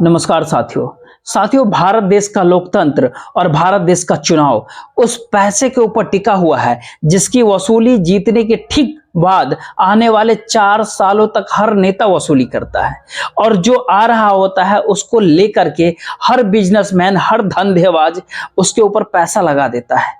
नमस्कार साथियों भारत देश का लोकतंत्र और भारत देश का चुनाव उस पैसे के ऊपर टिका हुआ है जिसकी वसूली जीतने के ठीक बाद आने वाले 4 सालों तक हर नेता वसूली करता है। और जो आ रहा होता है उसको लेकर के हर बिजनेसमैन, हर धंधेबाज उसके ऊपर पैसा लगा देता है।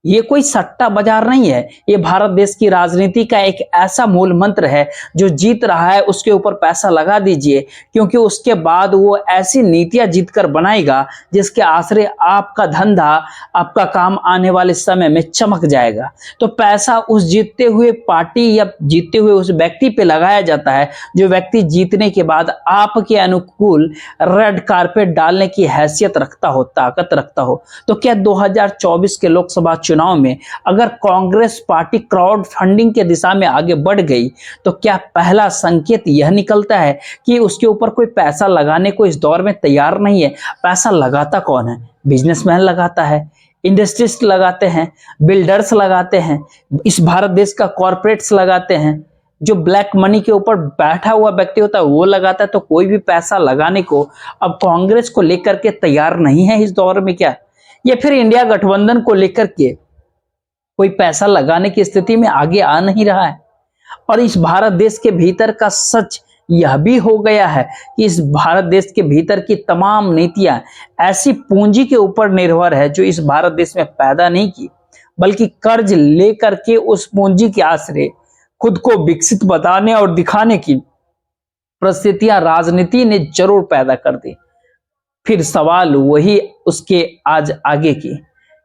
ये कोई सट्टा बाजार नहीं है, ये भारत देश की राजनीति का एक ऐसा मूल मंत्र है। जो जीत रहा है उसके ऊपर पैसा लगा दीजिए, क्योंकि उसके बाद वो ऐसी नीतियां जीतकर बनाएगा जिसके आसरे आपका धंधा, आपका काम आने वाले समय में चमक जाएगा। तो पैसा उस जीतते हुए पार्टी या जीतते हुए उस व्यक्ति पे लगाया जाता है जो व्यक्ति जीतने के बाद आपके अनुकूल रेड कारपेट डालने की हैसियत रखता हो, ताकत रखता हो। तो क्या 2024 के लोकसभा चुनाव में अगर कांग्रेस पार्टी क्राउड फंडिंग के दिशा में आगे बढ़ गई तो क्या पहला संकेत यह निकलता है कि उसके ऊपर कोई पैसा लगाने को इस दौर में तैयार नहीं है? पैसा लगाता कौन है? बिजनेसमैन लगाता है, इंडस्ट्रिस्ट लगाते हैं, बिल्डर्स लगाते हैं, इस भारत देश का कॉर्पोरेट्स लगाते हैं, जो ब्लैक मनी के ऊपर बैठा हुआ व्यक्ति होता है वो लगाता है। तो कोई भी पैसा लगाने को अब कांग्रेस को लेकर के तैयार नहीं है इस दौर में क्या? या फिर इंडिया गठबंधन को लेकर के कोई पैसा लगाने की स्थिति में आगे आ नहीं रहा है? और इस भारत देश के भीतर का सच यह भी हो गया है कि इस भारत देश के भीतर की तमाम नीतियां ऐसी पूंजी के ऊपर निर्भर है जो इस भारत देश में पैदा नहीं की, बल्कि कर्ज लेकर के उस पूंजी के आश्रय खुद को विकसित बताने और दिखाने की परिस्थितियां राजनीति ने जरूर पैदा कर दी। फिर सवाल वही उसके आज आगे की,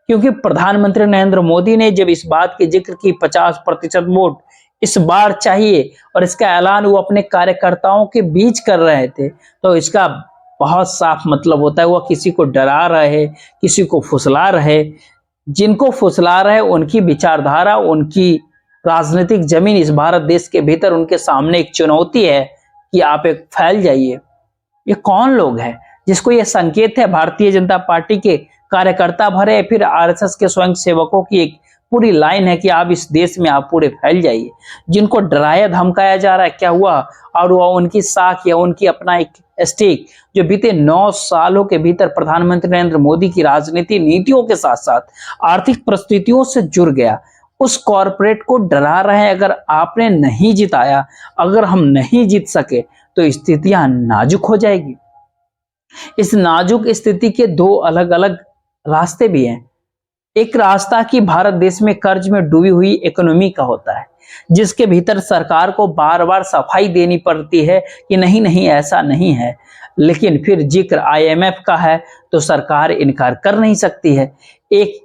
क्योंकि प्रधानमंत्री नरेंद्र मोदी ने जब इस बात की जिक्र की 50% वोट इस बार चाहिए और इसका ऐलान वो अपने कार्यकर्ताओं के बीच कर रहे थे, तो इसका बहुत साफ मतलब होता है वह किसी को डरा रहे, किसी को फुसला रहे। जिनको फुसला रहे उनकी विचारधारा, उनकी राजनीतिक जमीन इस भारत देश के भीतर उनके सामने एक चुनौती है कि आप एक फैल जाइए। ये कौन लोग हैं जिसको ये संकेत है भारतीय जनता पार्टी के कार्यकर्ता भरे, फिर आरएसएस के स्वयं सेवकों की एक पूरी लाइन है कि आप इस देश में आप पूरे फैल जाइए, जिनको डराया धमकाया जा रहा है। क्या हुआ? और वह उनकी साख या उनकी अपना एक स्टेक जो बीते 9 सालों के भीतर प्रधानमंत्री नरेंद्र मोदी की राजनीति नीतियों के साथ साथ आर्थिक परिस्थितियों से जुड़ गया, उस कॉर्पोरेट को डरा रहे हैं। अगर आपने नहीं जिताया, अगर हम नहीं जीत सके तो स्थितियां नाजुक हो जाएगी। इस नाजुक स्थिति के 2 अलग अलग रास्ते भी हैं। एक रास्ता कि भारत देश में कर्ज में डूबी हुई इकोनॉमी का होता है, जिसके भीतर सरकार को बार बार सफाई देनी पड़ती है कि नहीं नहीं ऐसा नहीं है, लेकिन फिर जिक्र आईएमएफ का है तो सरकार इनकार कर नहीं सकती है। एक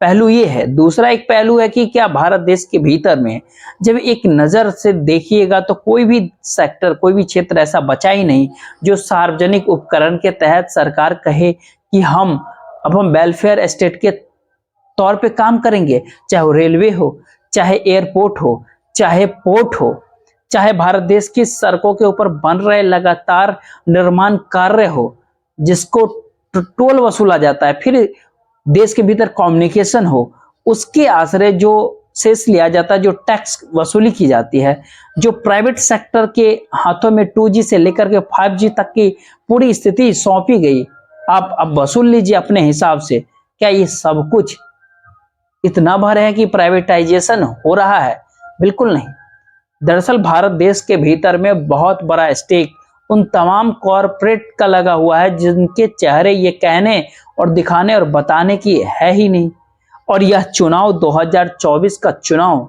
पहलू ये है। दूसरा एक पहलू है कि क्या भारत देश के भीतर में जब एक नजर से देखिएगा तो कोई भी सेक्टर, कोई भी क्षेत्र ऐसा बचा ही नहीं जो सार्वजनिक उपकरण के तहत सरकार कहे कि हम वेलफेयर स्टेट के तौर पे काम करेंगे। चाहे वो रेलवे हो, चाहे एयरपोर्ट हो, चाहे पोर्ट हो, चाहे भारत देश की सड़कों के ऊपर बन रहे लगातार निर्माण कार्य हो जिसको टोल वसूला जाता है, फिर देश के भीतर कम्युनिकेशन हो, उसके आश्रय जो सेस लिया जाता है, जो टैक्स वसूली की जाती है, जो प्राइवेट सेक्टर के हाथों में 2G से लेकर के 5G तक की पूरी स्थिति सौंपी गई, आप अब वसूल लीजिए अपने हिसाब से। क्या ये सब कुछ इतना भर है कि प्राइवेटाइजेशन हो रहा है? बिल्कुल नहीं। दरअसल भारत देश के भीतर में बहुत बड़ा स्टेक उन तमाम कॉरपोरेट का लगा हुआ है जिनके चेहरे ये कहने और दिखाने और बताने की है ही नहीं। और यह चुनाव 2024 का चुनाव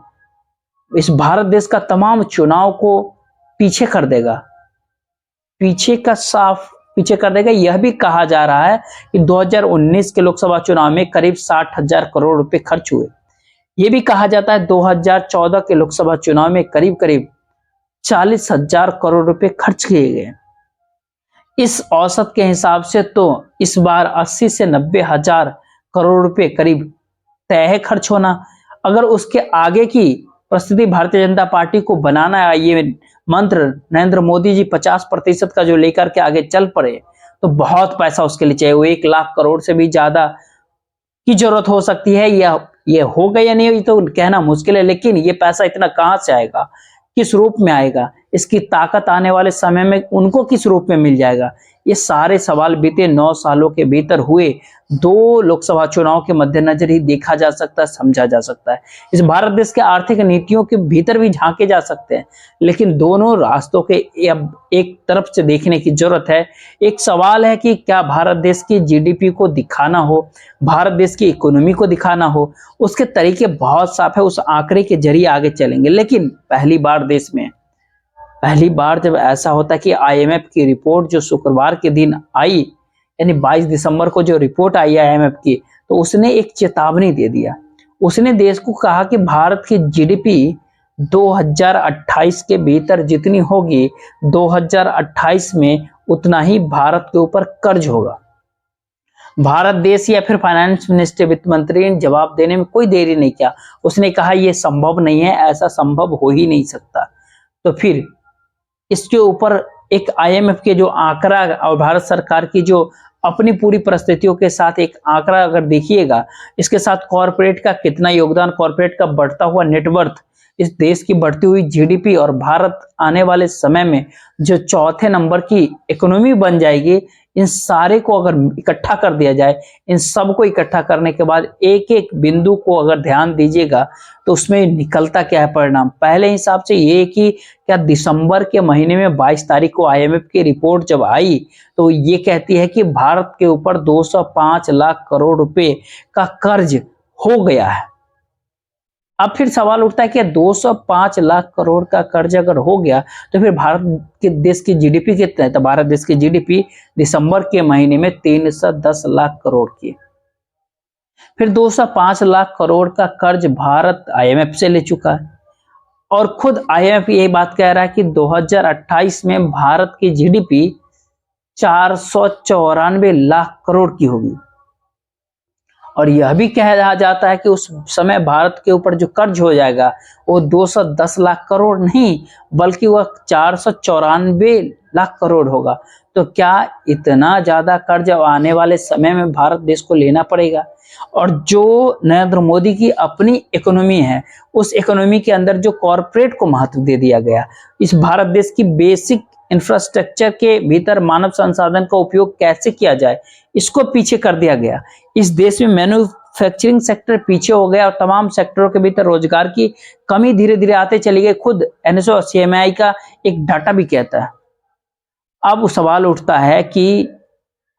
इस भारत देश का तमाम चुनाव को पीछे कर देगा, पीछे कर देगा। यह भी कहा जा रहा है कि 2019 के लोकसभा चुनाव में करीब 60,000 करोड़ रुपए खर्च हुए। यह भी कहा जाता है 2014 के लोकसभा चुनाव में करीब 40,000 करोड़ रुपए खर्च किए गए। इस औसत के हिसाब से तो इस बार 80 से 90,000 करोड़ रुपए करीब तय है खर्च होना। अगर उसके आगे की परिस्थिति भारतीय जनता पार्टी को बनाना है, ये मंत्र नरेंद्र मोदी जी 50% का जो लेकर के आगे चल पड़े, तो बहुत पैसा उसके लिए चाहिए। वो 1 लाख करोड़ से भी ज्यादा की जरूरत हो सकती है। ये होगा या नहीं तो कहना मुश्किल है, लेकिन ये पैसा इतना कहां से आएगा, किस रूप में आएगा, इसकी ताकत आने वाले समय में उनको किस रूप में मिल जाएगा? ये सारे सवाल बीते 9 सालों के भीतर हुए 2 लोकसभा चुनाव के मद्देनजर ही देखा जा सकता है, समझा जा सकता है। इस भारत देश के आर्थिक नीतियों के भीतर भी झांके जा सकते हैं, लेकिन दोनों रास्तों के अब एक तरफ से देखने की जरूरत है। एक सवाल है कि क्या भारत देश की जीडीपी को दिखाना हो, भारत देश की इकोनॉमी को दिखाना हो, उसके तरीके बहुत साफ है, उस आंकड़े के जरिए आगे चलेंगे। लेकिन पहली बार जब ऐसा होता है कि आईएमएफ की रिपोर्ट जो शुक्रवार के दिन आई, यानी 22 दिसंबर को जो रिपोर्ट आई है आईएमएफ की, तो उसने एक चेतावनी दे दिया। उसने देश को कहा कि भारत की जीडीपी 2028 के भीतर जितनी होगी, 2028 में उतना ही भारत के ऊपर कर्ज होगा। भारत देश या फिर फाइनेंस मिनिस्टर, वित्त मंत्री ने जवाब देने में कोई देरी नहीं किया। उसने कहा यह संभव नहीं है, ऐसा संभव हो ही नहीं सकता। तो फिर इसके ऊपर एक आईएमएफ के जो आंकड़ा और भारत सरकार की जो अपनी पूरी परिस्थितियों के साथ एक आंकड़ा अगर देखिएगा, इसके साथ कॉर्पोरेट का कितना योगदान, कॉर्पोरेट का बढ़ता हुआ नेटवर्थ, इस देश की बढ़ती हुई जीडीपी और भारत आने वाले समय में जो चौथे नंबर की इकोनॉमी बन जाएगी, इन सारे को अगर इकट्ठा कर दिया जाए, इन सबको इकट्ठा करने के बाद एक एक बिंदु को अगर ध्यान दीजिएगा तो उसमें निकलता क्या है परिणाम। पहले हिसाब से ये कि क्या दिसंबर के महीने में 22 तारीख को आईएमएफ की रिपोर्ट जब आई तो ये कहती है कि भारत के ऊपर 205 लाख करोड़ रुपए का कर्ज हो गया है। अब फिर सवाल उठता है कि 205 लाख करोड़ का कर्ज अगर हो गया तो फिर भारत के देश की जीडीपी कितना है? तो भारत देश की जीडीपी दिसंबर के महीने में 310 लाख करोड़ की। फिर 205 लाख करोड़ का कर्ज भारत आईएमएफ से ले चुका है और खुद आईएमएफ यही बात कह रहा है कि 2028 में भारत की जीडीपी 494 लाख करोड़ की होगी। और यह भी कहा जाता है कि उस समय भारत के ऊपर जो कर्ज हो जाएगा वो 210 लाख करोड़ नहीं बल्कि वह 494 लाख करोड़ होगा। तो क्या इतना ज्यादा कर्ज आने वाले समय में भारत देश को लेना पड़ेगा? और जो नरेंद्र मोदी की अपनी इकोनॉमी है, उस इकोनॉमी के अंदर जो कॉरपोरेट को महत्व दे दिया गया, इस भारत देश की बेसिक इंफ्रास्ट्रक्चर के भीतर मानव संसाधन का उपयोग कैसे किया जाए, इसको पीछे कर दिया गया। इस देश में मैन्युफैक्चरिंग सेक्टर पीछे हो गया और तमाम सेक्टरों के भीतर रोजगार की कमी धीरे धीरे आते चली गई। खुद एनएसओ सीएमआई का एक डाटा भी कहता है। अब सवाल उठता है कि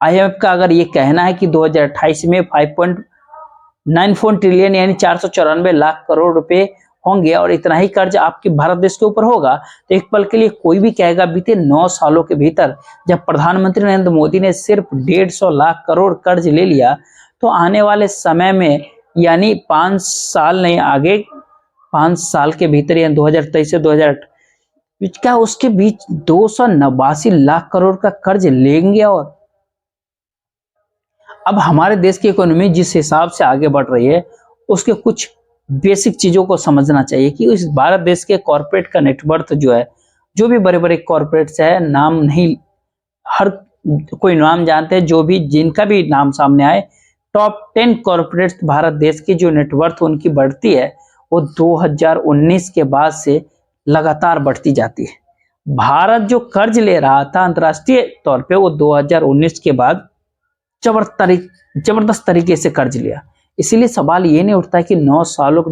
आईएमएफ का अगर ये कहना है कि 2028 में 5.94 ट्रिलियन यानी 494 लाख करोड़ रुपए होंगे और इतना ही कर्ज आपके भारत देश के ऊपर होगा, तो एक पल के लिए कोई भी कहेगा बीते 9 सालों के भीतर जब प्रधानमंत्री नरेंद्र मोदी ने सिर्फ 150 लाख करोड़ कर्ज ले लिया, तो आने वाले समय में यानी 5 साल नहीं, आगे 5 साल के भीतर यानी 2023 से 2028 क्या उसके बीच 289 लाख करोड़ का कर्ज लेंगे। और अब हमारे देश की इकोनॉमी जिस हिसाब से आगे बढ़ रही है उसके कुछ बेसिक चीजों को समझना चाहिए कि इस भारत देश के कॉर्पोरेट का नेटवर्थ जो है, जो भी बड़े बड़े कॉर्पोरेट्स है, नाम नहीं हर कोई नाम जानते हैं, जो भी जिनका भी नाम सामने आए, टॉप 10 कॉर्पोरेट्स भारत देश की जो नेटवर्थ उनकी बढ़ती है वो 2019 के बाद से लगातार बढ़ती जाती है। भारत जो कर्ज ले रहा था अंतरराष्ट्रीय तौर पे वो 2019 के बाद जबरदस्त तरीके से कर्ज लिया। इसीलिए सवाल ये नहीं उठता कि 9 साल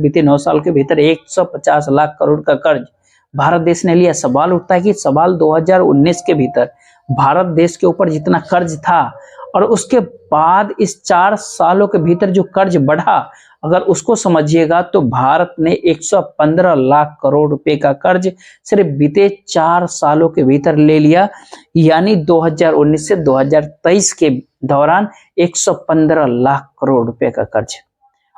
के भीतर 150 लाख करोड़ का कर्ज भारत देश ने लिया। सवाल उठता है कि सवाल 2019 के भीतर भारत देश के ऊपर जितना कर्ज था और उसके बाद इस 4 सालों के भीतर जो कर्ज बढ़ा, अगर उसको समझिएगा तो भारत ने 115 लाख करोड़ रुपए का कर्ज सिर्फ बीते 4 सालों के भीतर ले लिया, यानी 2019 से 2023 के दौरान 115 लाख करोड़ रुपए का कर्ज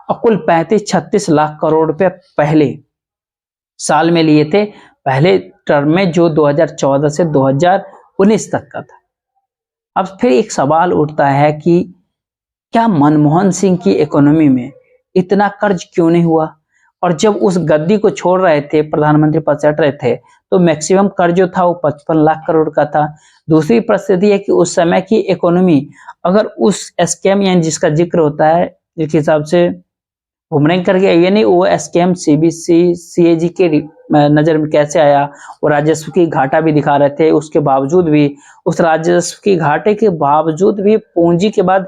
और कुल 35-36 लाख करोड़ रुपए पहले साल में लिए थे, पहले टर्म में जो 2014 से 2019 तक का था। अब फिर एक सवाल उठता है कि क्या मनमोहन सिंह की इकोनॉमी में इतना कर्ज क्यों नहीं हुआ? और जब उस गद्दी को छोड़ रहे थे, प्रधानमंत्री पद से हट रहे थे, तो मैक्सिमम कर्ज जो था वो 55 लाख करोड़ का था। दूसरी परिस्थिति है कि उस समय की इकोनॉमी अगर उस स्कैम यानी जिसका जिक्र होता है, जिस हिसाब से बुमरैंग करके ये नहीं, वो एसकेएम सीबीसी सीएजी के नजर में कैसे आया। वो राजस्व की घाटा भी दिखा रहे थे, उसके बावजूद भी, उस राजस्व की घाटे के बावजूद भी पूंजी के बाद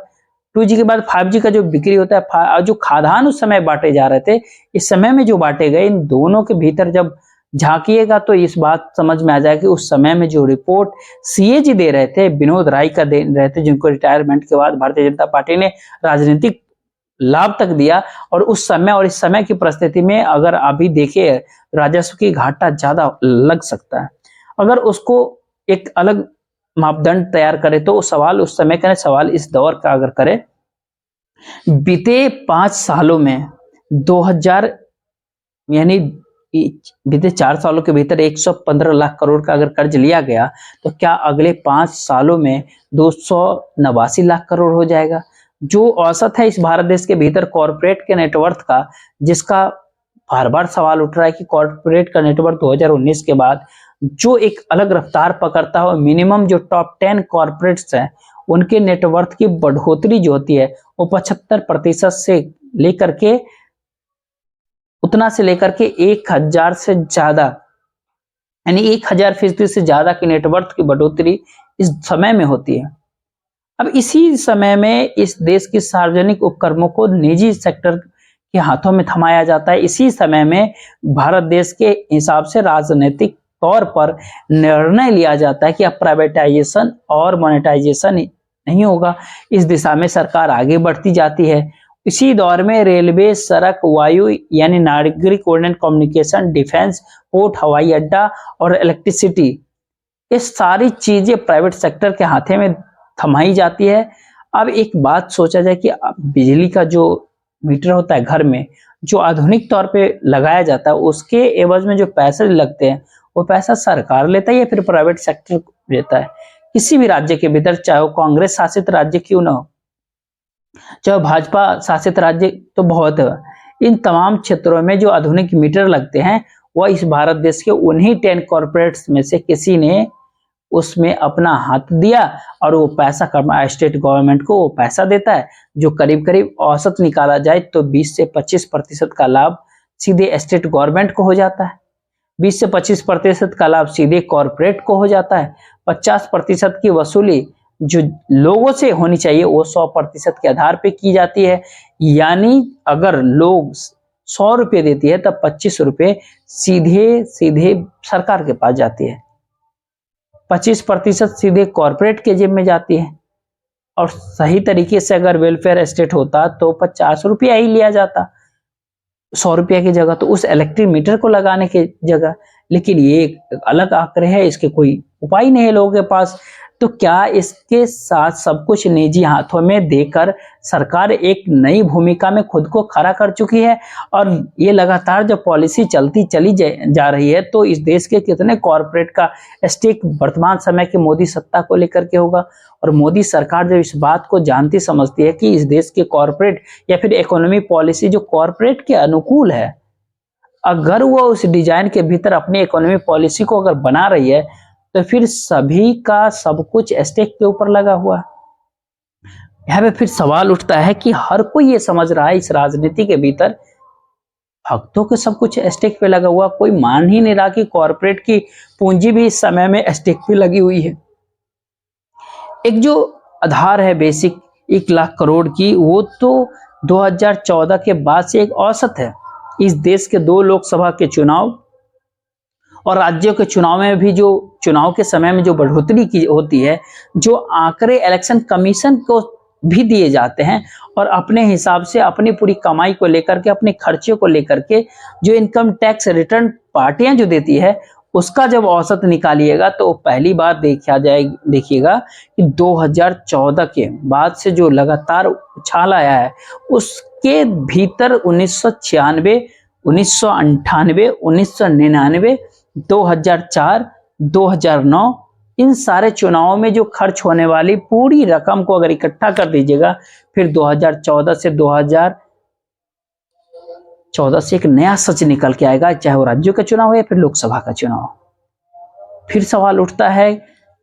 2G के बाद 5G का जो बिक्री होता है, जो खाद्यान्न उस समय बांटे जा रहे थे, इस समय में जो बांटे गए, इन दोनों के भीतर जब झांकिएगा तो इस बात समझ में आ जाएगा कि उस समय में जो रिपोर्ट सीएजी दे रहे थे, विनोद राय का दे रहे थे, जिनको रिटायरमेंट के बाद भारतीय जनता पार्टी ने राजनीतिक लाभ तक दिया, और उस समय और इस समय की परिस्थिति में अगर अभी देखिए राजस्व की घाटा ज्यादा लग सकता है। अगर उसको एक अलग मापदंड तैयार करे तो सवाल उस समय का, सवाल इस दौर का अगर करे, बीते 5 सालों में 2000 यानी बीते 4 सालों के भीतर 115 लाख करोड़ का अगर कर्ज लिया गया तो क्या अगले 5 सालों में 289 लाख करोड़ हो जाएगा, जो औसत है इस भारत देश के भीतर कॉर्पोरेट के नेटवर्थ का, जिसका बार बार सवाल उठ रहा है कि कॉर्पोरेट का नेटवर्थ 2019 के बाद जो एक अलग रफ्तार पकड़ता है, मिनिमम जो टॉप 10 कॉर्पोरेट्स हैं उनके नेटवर्थ की बढ़ोतरी जो होती है वो 75% से लेकर के उतना से लेकर के 1000 से ज्यादा, यानी 1000% से ज्यादा की नेटवर्थ की बढ़ोतरी इस समय में होती है। अब इसी समय में इस देश की सार्वजनिक उपक्रमों को निजी सेक्टर के हाथों में थमाया जाता है। इसी समय में भारत देश के हिसाब से राजनीतिक तौर पर निर्णय लिया जाता है कि अब प्राइवेटाइजेशन और मोनेटाइजेशन नहीं होगा। इस दिशा में सरकार आगे बढ़ती जाती है। इसी दौर में रेलवे, सड़क, वायु यानी नागरिक उड्डयन, कम्युनिकेशन, डिफेंस, पोर्ट, हवाई अड्डा और इलेक्ट्रिसिटी, ये सारी चीजें प्राइवेट सेक्टर के हाथे में थमाई जाती है। अब एक बात सोचा जाए कि बिजली का जो मीटर होता है घर में, जो आधुनिक तौर पे लगाया जाता है, उसके एवज में जो पैसे लगते हैं वो पैसा सरकार लेता है या फिर प्राइवेट सेक्टर लेता है। किसी भी राज्य के भीतर, चाहे वो कांग्रेस शासित राज्य क्यों ना हो, चाहे भाजपा शासित राज्य तो बहुत है, इन तमाम क्षेत्रों में जो आधुनिक मीटर लगते हैं वह इस भारत देश के उन्हीं 10 कॉर्पोरेट्स में से किसी ने उसमें अपना हाथ दिया और वो पैसा स्टेट गवर्नमेंट को वो पैसा देता है, जो करीब करीब औसत निकाला जाए तो 20 से 25% का लाभ सीधे स्टेट गवर्नमेंट को हो जाता है, 20 से 25% का लाभ सीधे कॉर्पोरेट को हो जाता है, 50% की वसूली जो लोगों से होनी चाहिए वो 100% के आधार पे की जाती है। यानी अगर लोग 100 रुपये देती है तब 25 रुपये सीधे सीधे सरकार के पास जाती है, 25% सीधे कॉर्पोरेट के जेब में जाती है, और सही तरीके से अगर वेलफेयर स्टेट होता तो 50 रुपया ही लिया जाता 100 रुपया की जगह, तो उस इलेक्ट्रिक मीटर को लगाने की जगह। लेकिन ये एक अलग आंकड़े है, इसके कोई उपाय नहीं है लोगों के पास। तो क्या इसके साथ सब कुछ निजी हाथों में देकर सरकार एक नई भूमिका में खुद को खड़ा कर चुकी है, और ये लगातार जब पॉलिसी चलती चली जा रही है तो इस देश के कितने कॉर्पोरेट का स्टेक वर्तमान समय के मोदी सत्ता को लेकर के होगा। और मोदी सरकार जब इस बात को जानती समझती है कि इस देश के कॉर्पोरेट या फिर इकोनॉमी पॉलिसी जो कॉर्पोरेट के अनुकूल है, अगर वो उस डिजाइन के भीतर अपनी इकोनॉमी पॉलिसी को अगर बना रही है तो फिर सभी का सब कुछ स्टेक के ऊपर लगा हुआ है। यहाँ पे फिर सवाल उठता है कि हर कोई ये समझ रहा है इस राजनीति के भीतर भक्तों के सब कुछ स्टेक पे लगा हुआ, कोई मान ही नहीं रहा कि कॉर्पोरेट की पूंजी भी इस समय में स्टेक पे लगी हुई है। एक जो आधार है बेसिक 1 लाख करोड़ की, वो तो 2014 के बाद से एक औसत है। इस देश के 2 लोकसभा के चुनाव और राज्यों के चुनाव में भी जो चुनाव के समय में जो बढ़ोतरी की होती है, जो आंकड़े इलेक्शन कमीशन को भी दिए जाते हैं, और अपने हिसाब से अपनी पूरी कमाई को लेकर के, अपने खर्चे को लेकर के जो इनकम टैक्स रिटर्न पार्टियां जो देती है उसका जब औसत निकालिएगा तो पहली बार देखिएगा कि 2014 के बाद से जो लगातार उछाल आया है उसके भीतर 1996, 1998, 1999, 2004, 2009 इन सारे चुनावों में जो खर्च होने वाली पूरी रकम को अगर इकट्ठा कर दीजिएगा, फिर 2014 से एक नया सच निकल के आएगा, चाहे वो राज्यों का चुनाव हो या फिर लोकसभा का चुनाव। फिर सवाल उठता है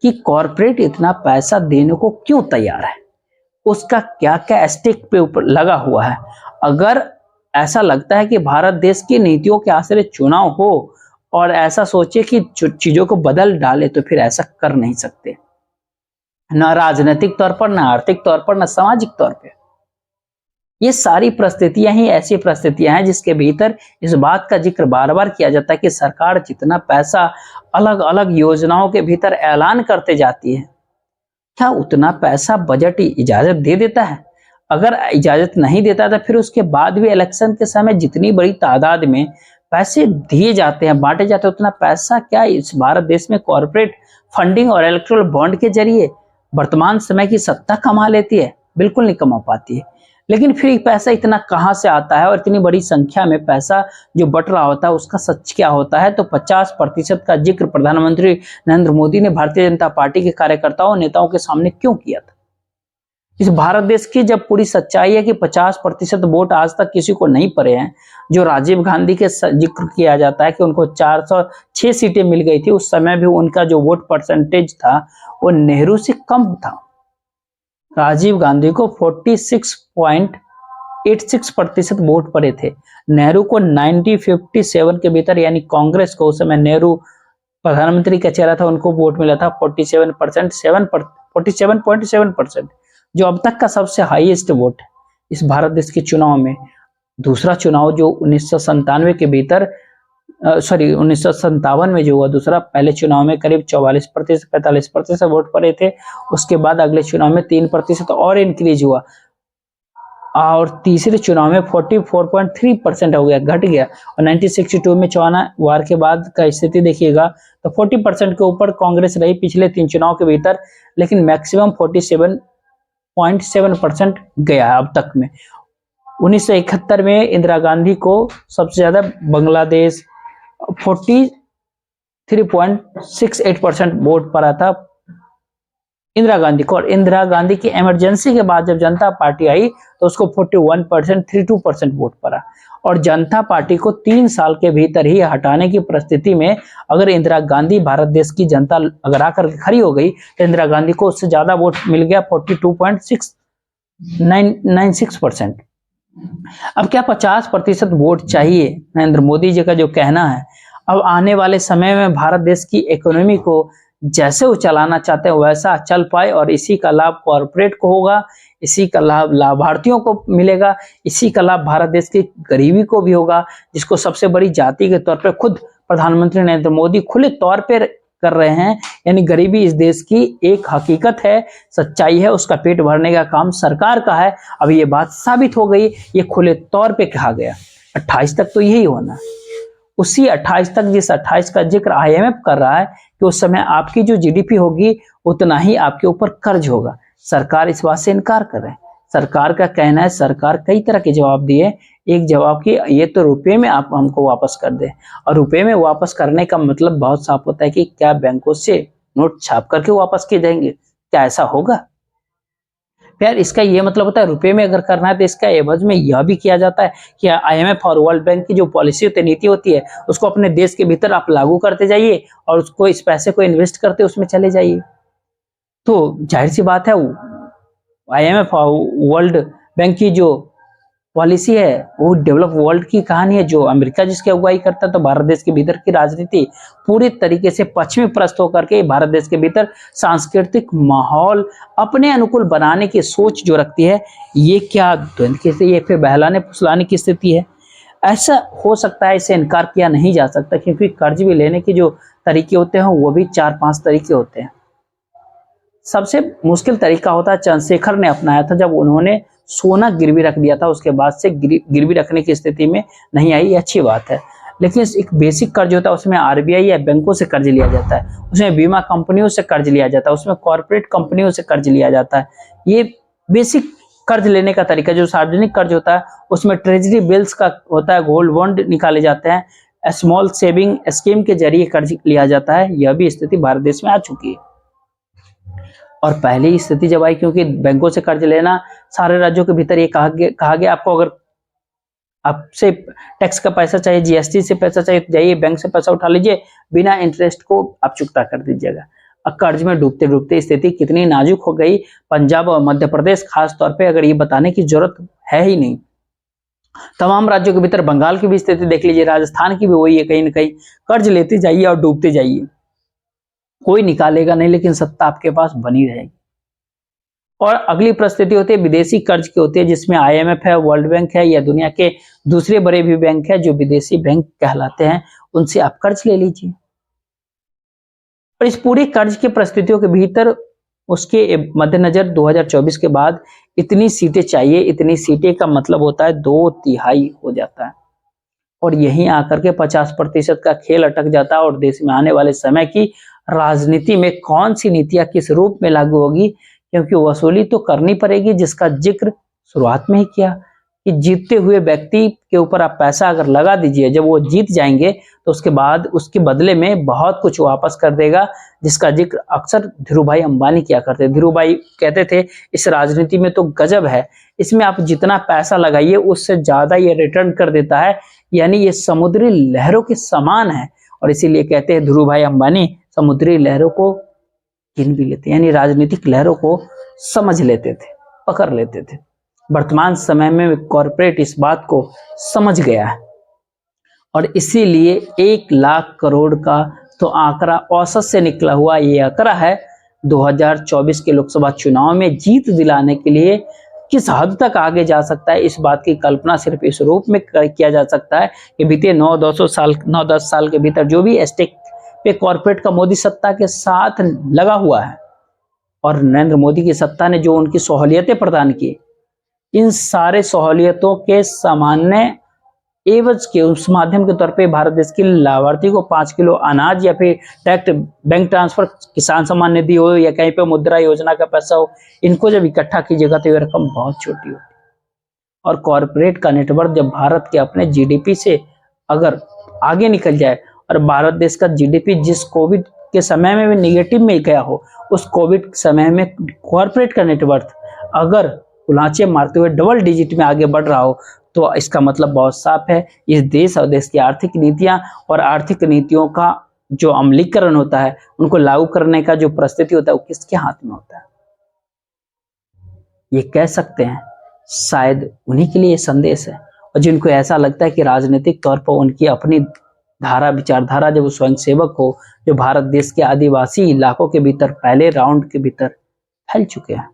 कि कॉर्पोरेट इतना पैसा देने को क्यों तैयार है, उसका क्या क्या स्टेक पे ऊपर लगा हुआ है। अगर ऐसा लगता है कि भारत देश की नीतियों के आश्रय चुनाव हो और ऐसा सोचे कि चीजों को बदल डाले, तो फिर ऐसा कर नहीं सकते, ना राजनीतिक तौर पर, ना आर्थिक तौर पर, ना सामाजिक तौर पर। ये सारी परिस्थितियां ही ऐसी परिस्थितियां हैं जिसके भीतर इस बात का जिक्र बार बार किया जाता है कि सरकार जितना पैसा अलग अलग योजनाओं के भीतर ऐलान करते जाती है, क्या उतना पैसा बजट इजाजत दे देता है? अगर इजाजत नहीं देता तो फिर उसके बाद भी इलेक्शन के समय जितनी बड़ी तादाद में पैसे दिए जाते हैं, बांटे जाते हैं, उतना पैसा क्या इस भारत देश में कॉर्पोरेट फंडिंग और इलेक्ट्रल बॉन्ड के जरिए वर्तमान समय की सत्ता कमा लेती है? बिल्कुल नहीं कमा पाती है। लेकिन फिर ये पैसा इतना कहां से आता है और इतनी बड़ी संख्या में पैसा जो बट रहा होता है, उसका सच क्या होता है? तो 50% का जिक्र प्रधानमंत्री नरेंद्र मोदी ने भारतीय जनता पार्टी के कार्यकर्ताओं नेताओं के सामने क्यों किया था? इस भारत देश की जब पूरी सच्चाई है कि 50% वोट आज तक किसी को नहीं पड़े हैं, जो राजीव गांधी के जिक्र किया जाता है कि उनको 406 सीटें मिल गई थी, उस समय भी उनका जो वोट परसेंटेज था वो नेहरू से कम था। राजीव गांधी को 46.86% वोट पड़े थे, नेहरू को 90-57 के भीतर, यानी कांग्रेस को उस समय नेहरू प्रधानमंत्री का चेहरा था, उनको वोट मिला था 47.7%, जो अब तक का सबसे हाईएस्ट वोट है इस भारत देश के चुनाव में। दूसरा चुनाव जो 1997 के भीतर 1957 में जो हुआ दूसरा, पहले चुनाव में करीब 44% 45% वोट पड़े थे, उसके बाद अगले चुनाव में 3% और इंक्रीज हुआ और तीसरे चुनाव में 44.3% हो गया, घट गया। और 1962 में चौहान वार के बाद का स्थिति देखिएगा तो 40% के ऊपर कांग्रेस रही पिछले 3 चुनाव के भीतर, लेकिन मैक्सिमम 47.7% गया अब तक में। 1971 में इंदिरा गांधी को सबसे ज्यादा बांग्लादेश 43.68% वोट पड़ा था इंदिरा गांधी को, और इंदिरा गांधी की इमरजेंसी के बाद जब जनता पार्टी आई तो उसको 41.32% वोट पड़ा। और जनता पार्टी को 3 साल के भीतर ही हटाने की परिस्थिति में अगर इंदिरा गांधी, भारत देश की जनता अगर आकर खड़ी हो गई तो इंदिरा गांधी को उससे ज्यादा वोट मिल गया 42.696%। अब क्या 50% वोट चाहिए? नरेंद्र मोदी जी का जो कहना है, अब आने वाले समय में भारत देश की इकोनॉमी को जैसे वो चलाना चाहते हैं वैसा चल पाए, और इसी का लाभ कॉर्पोरेट को होगा, इसी का लाभ लाभार्थियों को मिलेगा, इसी का लाभ भारत देश की गरीबी को भी होगा, जिसको सबसे बड़ी जाति के तौर पर खुद प्रधानमंत्री नरेंद्र मोदी खुले तौर पर कर रहे हैं। यानी गरीबी इस देश की एक हकीकत है, सच्चाई है, उसका पेट भरने का काम सरकार का है। अब ये बात साबित हो गई, ये खुले तौर पे कहा गया। 28 तक तो यही होना, उसी 28 तक जिस 28 का जिक्र IMF कर रहा है कि उस समय आपकी जो जीडीपी होगी उतना ही आपके ऊपर कर्ज होगा, सरकार इस बात से इनकार कर रहे हैं। सरकार का कहना है, सरकार कई तरह के जवाब दिए, एक जवाब की ये तो रुपए में आप हमको वापस कर दे, और रुपए में वापस करने का मतलब बहुत साफ होता है कि क्या बैंकों से नोट छाप करके वापस किए जाएंगे? क्या ऐसा होगा? यार इसका ये मतलब होता है रुपए में अगर करना है तो इसका एवज में यह भी किया जाता है कि IMF और वर्ल्ड बैंक की जो पॉलिसी होती है, नीति होती है, उसको अपने देश के भीतर आप लागू करते जाइए और उसको इस पैसे को इन्वेस्ट करते उसमें चले जाइए। तो जाहिर सी बात है IMF और वर्ल्ड बैंक की जो पॉलिसी है वो डेवलप वर्ल्ड की कहानी है, जो अमेरिका जिसकी अगुवाई करता है। तो भारत देश के भीतर की राजनीति पूरी तरीके से पश्चिमी प्रस्त होकर के भारत देश के भीतर सांस्कृतिक माहौल अपने अनुकूल बनाने की सोच जो रखती है, ये क्या द्वंद्व की स्थिति, ये फिर बहलाने फुसलाने की स्थिति है? ऐसा हो सकता है, इसे इनकार किया नहीं जा सकता, क्योंकि कर्ज भी लेने के जो तरीके होते हैं वो भी 4-5 तरीके होते हैं। सबसे मुश्किल तरीका होता है चंद्रशेखर ने अपनाया था, जब उन्होंने सोना गिरवी रख दिया था, उसके बाद से गिरवी रखने की स्थिति में नहीं आई, ये अच्छी बात है। लेकिन एक बेसिक कर्ज होता है, उसमें RBI या बैंकों से कर्ज लिया जाता है, उसमें बीमा कंपनियों से कर्ज लिया जाता है, उसमें कॉर्पोरेट कंपनियों से कर्ज लिया जाता है। ये बेसिक कर्ज लेने का तरीका। जो सार्वजनिक कर्ज होता है उसमें ट्रेजरी बिल्स का होता है, गोल्ड बॉन्ड निकाले जाते हैं, स्मॉल सेविंग स्कीम के जरिए कर्ज लिया जाता है। यह भी स्थिति भारत देश में आ चुकी है। और पहली स्थिति जब आई, क्योंकि बैंकों से कर्ज लेना सारे राज्यों के भीतर ये कहा गया आपको अगर आपसे टैक्स का पैसा चाहिए, GST से पैसा चाहिए तो जाइए बैंक से पैसा उठा लीजिए, बिना इंटरेस्ट को आप चुकता कर दीजिएगा। अब कर्ज में डूबते डूबते स्थिति कितनी नाजुक हो गई पंजाब और मध्य प्रदेश खास तौर पे, अगर ये बताने की जरूरत है ही नहीं। तमाम राज्यों के भीतर बंगाल की भी स्थिति देख लीजिए, राजस्थान की भी वही है, कहीं ना कहीं कर्ज लेते जाइए और डूबते जाइए, कोई निकालेगा नहीं, लेकिन सत्ता आपके पास बनी रहेगी। और अगली परिस्थिति होती है विदेशी कर्ज की होती है, जिसमें आईएमएफ है, वर्ल्ड बैंक है, या दुनिया के दूसरे बड़े भी बैंक है जो विदेशी बैंक कहलाते हैं, उनसे आप कर्ज ले लीजिए। और इस पूरी कर्ज की परिस्थितियों के भीतर उसके मद्देनजर 2024 के बाद इतनी सीटें चाहिए, इतनी सीटें का मतलब होता है 2/3 हो जाता है, और यहीं आकर के 50% का खेल अटक जाता है। और देश में आने वाले समय की राजनीति में कौन सी नीतियां किस रूप में लागू होगी, क्योंकि वसूली तो करनी पड़ेगी, जिसका जिक्र शुरुआत में ही किया कि जीतते हुए व्यक्ति के ऊपर आप पैसा अगर लगा दीजिए, जब वो जीत जाएंगे तो उसके बाद उसके बदले में बहुत कुछ वापस कर देगा, जिसका जिक्र अक्सर धीरू भाई अंबानी किया करते। धीरू भाई कहते थे इस राजनीति में तो गजब है, इसमें आप जितना पैसा लगाइए उससे ज्यादा ये रिटर्न कर देता है, यानी ये समुद्री लहरों के समान है। और इसीलिए कहते हैं धीरू भाई अंबानी समुद्री लहरों को गिन भी लेते, यानी राजनीतिक लहरों को समझ लेते थे, पकड़ लेते थे। वर्तमान समय में कॉरपोरेट इस बात को समझ गया है, और इसीलिए 1 लाख करोड़ का तो आंकड़ा औसत से निकला हुआ ये आंकड़ा है 2024 के लोकसभा चुनाव में जीत दिलाने के लिए किस हद तक आगे जा सकता है, इस बात की कल्पना सिर्फ इस रूप में किया जा सकता है कि बीते 9-10 साल के भीतर जो भी एस्टेक पे कॉरपोरेट का मोदी सत्ता के साथ लगा हुआ है, और नरेंद्र मोदी की सत्ता ने जो उनकी सहूलियतें प्रदान की, इन सारे सहूलियतों के सामान्य एवज के उस माध्यम के तौर पे भारत देश के लाभार्थी को 5 किलो अनाज, या फिर डायरेक्ट बैंक ट्रांसफर, किसान सम्मान निधि हो, या कहीं पे मुद्रा योजना का पैसा हो, इनको जब इकट्ठा कीजिएगा तो ये रकम बहुत छोटी होती है। और कॉरपोरेट का नेटवर्क जब भारत के अपने जीडीपी से अगर आगे निकल जाए, और भारत देश का जीडीपी जिस कोविड के समय में भी निगेटिव में गया हो, उस कोविड समय में कॉरपोरेट का नेटवर्क अगर उलाचे मारते हुए डबल डिजिट में आगे बढ़ रहा हो, तो इसका मतलब बहुत साफ है, इस देश और देश की आर्थिक नीतियां और आर्थिक नीतियों का जो अमलीकरण होता है, उनको लागू करने का जो परिस्थिति होता है, वो किसके हाथ में होता है। ये कह सकते हैं शायद उन्हीं के लिए संदेश है, और जिनको ऐसा लगता है कि राजनीतिक तौर पर उनकी अपनी धारा विचारधारा, जब वो स्वयंसेवक हो, जो भारत देश के आदिवासी इलाकों के भीतर पहले राउंड के भीतर फैल चुके हैं,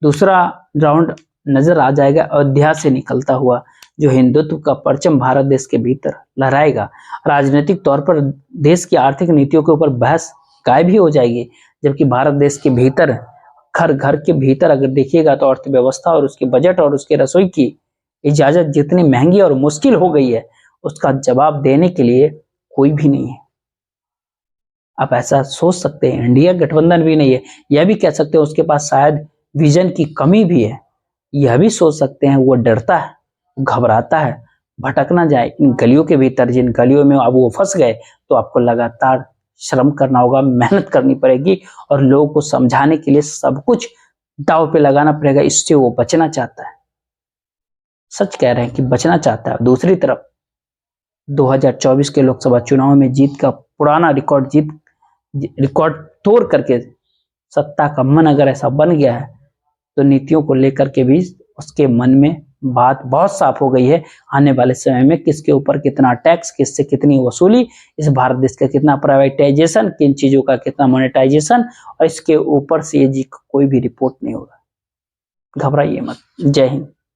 दूसरा राउंड नजर आ जाएगा अयोध्या से निकलता हुआ, जो हिंदुत्व का परचम भारत देश के भीतर लहराएगा। राजनीतिक तौर पर देश की आर्थिक नीतियों के ऊपर बहस गायब ही हो जाएगी, जबकि भारत देश के भीतर घर घर के भीतर अगर देखिएगा तो अर्थव्यवस्था और उसके बजट और उसके रसोई की इजाजत जितनी महंगी और मुश्किल हो गई है, उसका जवाब देने के लिए कोई भी नहीं है। आप ऐसा सोच सकते हैं, इंडिया गठबंधन भी नहीं है, यह भी कह सकते हैं उसके पास शायद विजन की कमी भी है, यह भी सोच सकते हैं वो डरता है, घबराता है, भटक ना जाए इन गलियों के भीतर, जिन गलियों में अब वो फंस गए, तो आपको लगातार श्रम करना होगा, मेहनत करनी पड़ेगी, और लोगों को समझाने के लिए सब कुछ दांव पे लगाना पड़ेगा। इससे वो बचना चाहता है, सच कह रहे हैं कि बचना चाहता है। दूसरी तरफ 2024 के लोकसभा चुनाव में जीत का पुराना रिकॉर्ड तोड़ करके सत्ता का मन अगर ऐसा बन गया है, तो नीतियों को लेकर के भी उसके मन में बात बहुत साफ हो गई है। आने वाले समय में किसके ऊपर कितना टैक्स, किससे कितनी वसूली, इस भारत देश का कितना प्राइवेटाइजेशन, किन चीजों का कितना मोनेटाइजेशन, और इसके ऊपर से ये जी कोई भी रिपोर्ट नहीं होगा। घबराइए मत। जय हिंद।